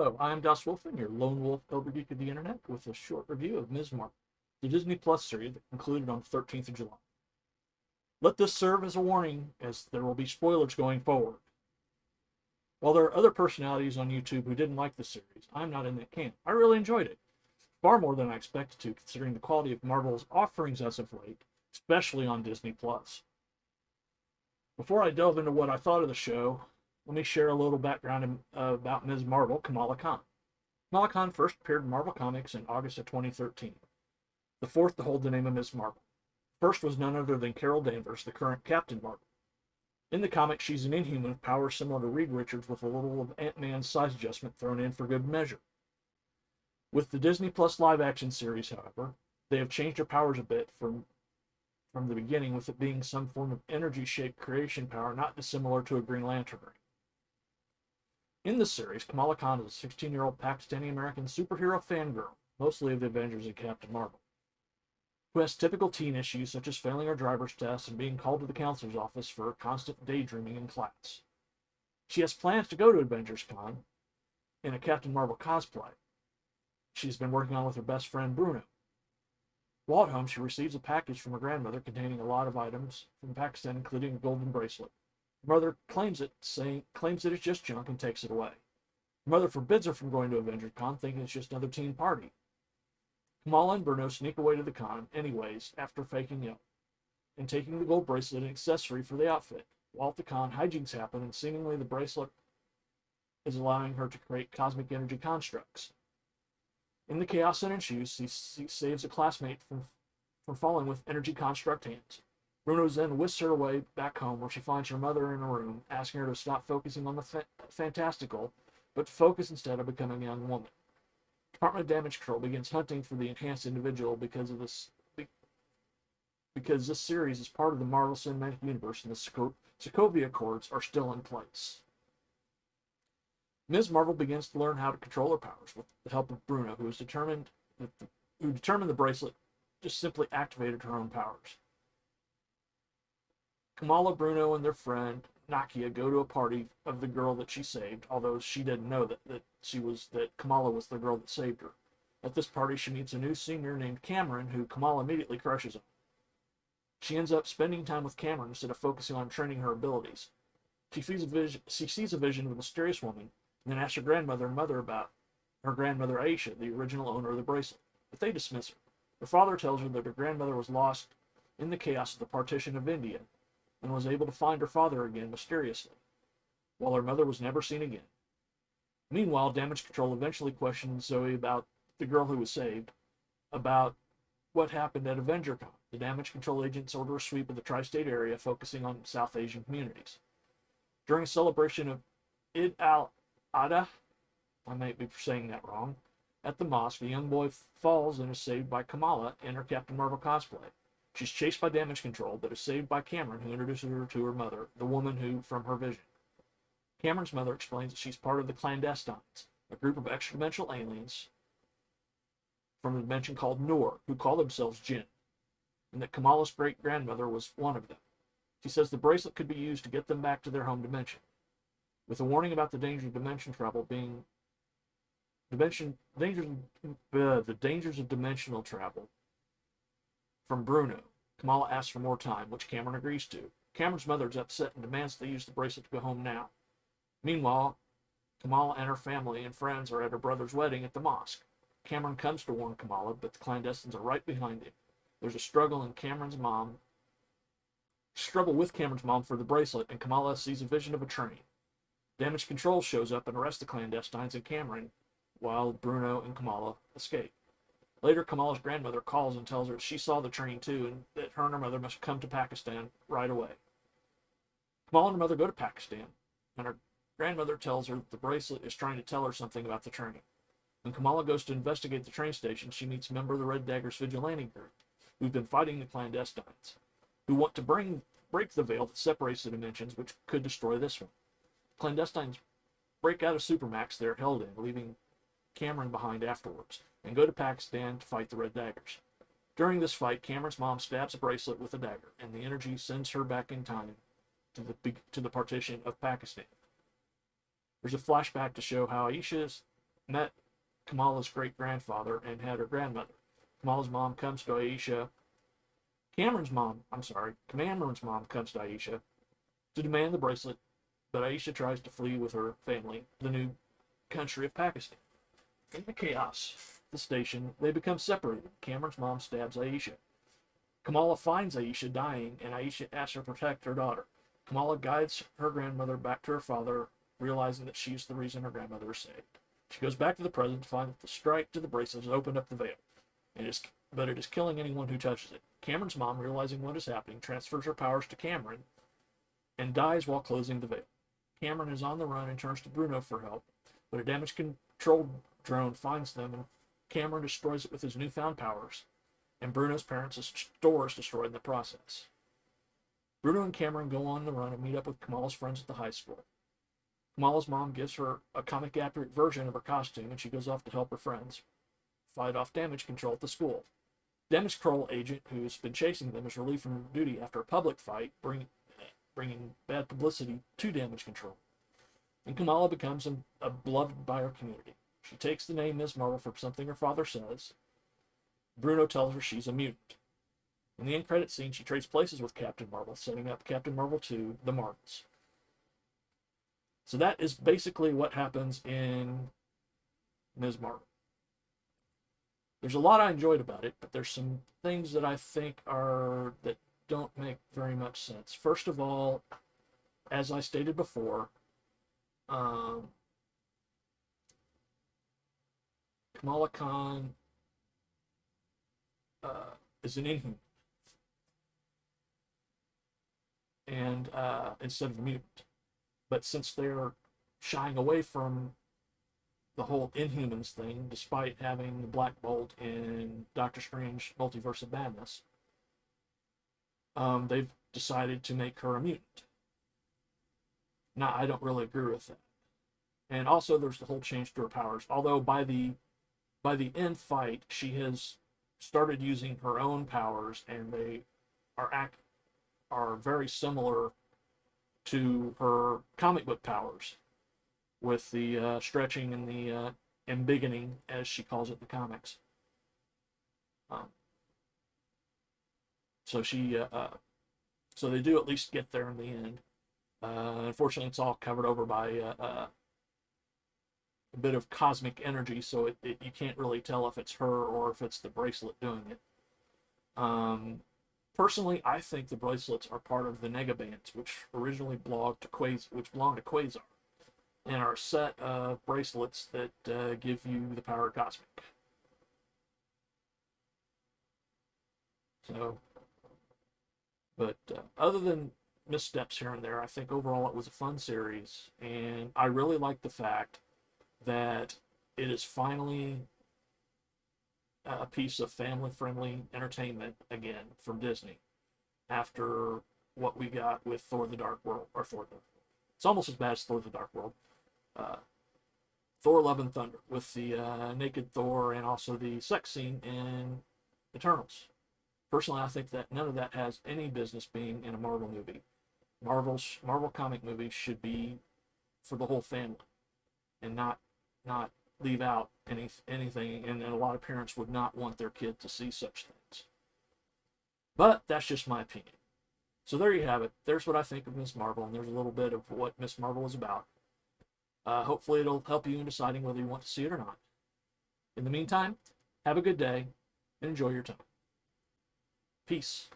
Hello, I'm Daswolfen, your lone wolf elder geek of the internet, with a short review of Ms. Marvel, the Disney Plus series that concluded on the 13th of July. Let this serve as a warning, as there will be spoilers going forward. While there are other personalities on YouTube who didn't like the series, I'm not in that camp. I really enjoyed it, far more than I expected to, considering the quality of Marvel's offerings as of late, especially on Disney Plus. Before I delve into what I thought of the show, let me share a little background about Ms. Marvel, Kamala Khan. Kamala Khan first appeared in Marvel Comics in August of 2013, the fourth to hold the name of Ms. Marvel. First was none other than Carol Danvers, the current Captain Marvel. In the comics, she's an Inhuman with powers similar to Reed Richards with a little of Ant-Man's size adjustment thrown in for good measure. With the Disney Plus live-action series, however, they have changed her powers a bit from the beginning, with it being some form of energy-shaped creation power not dissimilar to a Green Lantern ring. In the series, Kamala Khan is a 16-year-old Pakistani-American superhero fangirl, mostly of the Avengers and Captain Marvel, who has typical teen issues such as failing her driver's test and being called to the counselor's office for constant daydreaming in class. She has plans to go to Avengers Con in a Captain Marvel cosplay she's been working on with her best friend Bruno. While at home, she receives a package from her grandmother containing a lot of items from Pakistan, including a golden bracelet. Her mother claims that it's just junk and takes it away. Her mother forbids her from going to Avengers Con, thinking it's just another teen party. Kamala and Bruno sneak away to the con anyways after faking ill and taking the gold bracelet and accessory for the outfit. While at the con, hijinks happen and seemingly the bracelet is allowing her to create cosmic energy constructs. In the chaos that ensues, she saves a classmate from falling with energy construct hands. Bruno then whisks her away back home, where she finds her mother in a room, asking her to stop focusing on the fantastical, but to focus instead on becoming a young woman. Department of Damage Control begins hunting for the enhanced individual because this series is part of the Marvel Cinematic Universe and the Sokovia Accords are still in place. Ms. Marvel begins to learn how to control her powers with the help of Bruno, who determined the bracelet just simply activated her own powers. Kamala, Bruno, and their friend Nakia go to a party of the girl that she saved, although she didn't know that Kamala was the girl that saved her. At this party, she meets a new senior named Cameron, who Kamala immediately crushes on. She ends up spending time with Cameron instead of focusing on training her abilities. She sees a vision of a mysterious woman, and then asks her grandmother and mother about her grandmother Aisha, the original owner of the bracelet, but they dismiss her. Her father tells her that her grandmother was lost in the chaos of the partition of India, and was able to find her father again mysteriously, while her mother was never seen again. Meanwhile, Damage Control eventually questions Zoe about the girl who was saved, about what happened at AvengerCon. The Damage Control agents order a sweep of the tri-state area, focusing on South Asian communities. During a celebration of Eid al-Adha, I might be saying that wrong, at the mosque, a young boy falls and is saved by Kamala in her Captain Marvel cosplay. She's chased by Damage Control, but is saved by Cameron, who introduces her to her mother, the woman who, from her vision. Cameron's mother explains that she's part of the Clandestines, a group of extra-dimensional aliens from a dimension called Noor, who call themselves Jinn, and that Kamala's great-grandmother was one of them. She says the bracelet could be used to get them back to their home dimension. With a warning about the dangers of dimension travel the dangers of dimensional travel from Bruno, Kamala asks for more time, which Cameron agrees to. Cameron's mother is upset and demands they use the bracelet to go home now. Meanwhile, Kamala and her family and friends are at her brother's wedding at the mosque. Cameron comes to warn Kamala, but the clandestines are right behind him. There's a struggle with Cameron's mom for the bracelet, and Kamala sees a vision of a train. Damage Control shows up and arrests the clandestines and Cameron, while Bruno and Kamala escape. Later, Kamala's grandmother calls and tells her she saw the train too, and that her and her mother must come to Pakistan right away. Kamala and her mother go to Pakistan, and her grandmother tells her that the bracelet is trying to tell her something about the train. When Kamala goes to investigate the train station, she meets a member of the Red Daggers vigilante group, who've been fighting the clandestines, who want to break the veil that separates the dimensions, which could destroy this one. Clandestines break out of Supermax they're held in, leaving Cameron behind afterwards, and go to Pakistan to fight the Red Daggers. During this fight, Cameron's mom stabs a bracelet with a dagger, and the energy sends her back in time to the partition of Pakistan. There's a flashback to show how Aisha met Kamala's great-grandfather and had her grandmother. Kamala's mom comes to Aisha. Cameron's mom comes to Aisha to demand the bracelet, but Aisha tries to flee with her family to the new country of Pakistan. In the chaos at the station, they become separated. Cameron's mom stabs Aisha. Kamala finds Aisha dying, and Aisha asks her to protect her daughter. Kamala guides her grandmother back to her father, realizing that she's the reason her grandmother is saved. She goes back to the present to find that the strike to the bracelet has opened up the veil, but it is killing anyone who touches it. Cameron's mom, realizing what is happening, transfers her powers to Cameron and dies while closing the veil. Cameron is on the run and turns to Bruno for help, but a damage control drone finds them, and Cameron destroys it with his newfound powers, and Bruno's parents' store is destroyed in the process. Bruno and Cameron go on the run and meet up with Kamala's friends at the high school. Kamala's mom gives her a comic-accurate version of her costume, and she goes off to help her friends fight off damage control at the school. Damage control agent who's been chasing them is relieved from duty after a public fight, bringing bad publicity to damage control. And Kamala becomes a beloved by her community. She takes the name Ms. Marvel for something her father says. Bruno tells her she's a mutant. In the end credit scene, she trades places with Captain Marvel, setting up Captain Marvel 2, The Marvels. So that is basically what happens in Ms. Marvel. There's a lot I enjoyed about it, but there's some things that I think that don't make very much sense. First of all, as I stated before, Kamala Khan is an Inhuman, and instead of a mutant. But since they're shying away from the whole Inhumans thing, despite having the Black Bolt in Doctor Strange Multiverse of Madness, they've decided to make her a mutant. Now, I don't really agree with that. And also, there's the whole change to her powers. Although by the end fight, she has started using her own powers, and they are very similar to her comic book powers, with the stretching and the embiggening, as she calls it in the comics. So they do at least get there in the end. Unfortunately, it's all covered over by a bit of cosmic energy, so you can't really tell if it's her or if it's the bracelet doing it. Personally, I think the bracelets are part of the Negabands, which originally belonged to Quasar, and are a set of bracelets that give you the power of cosmic. So, but other than missteps here and there, I think overall it was a fun series, and I really like the fact that it is finally a piece of family-friendly entertainment again from Disney after what we got with Thor the Dark World, it's almost as bad as Thor the Dark World. Thor Love and Thunder, with the naked Thor and also the sex scene in Eternals. Personally, I think that none of that has any business being in a Marvel movie. Marvel comic movies should be for the whole family, and not leave out anything, and a lot of parents would not want their kid to see such things. But that's just my opinion. So there you have it. There's what I think of Ms. Marvel, and there's a little bit of what Ms. Marvel is about. Hopefully it'll help you in deciding whether you want to see it or not. In the meantime, have a good day and enjoy your time. Peace.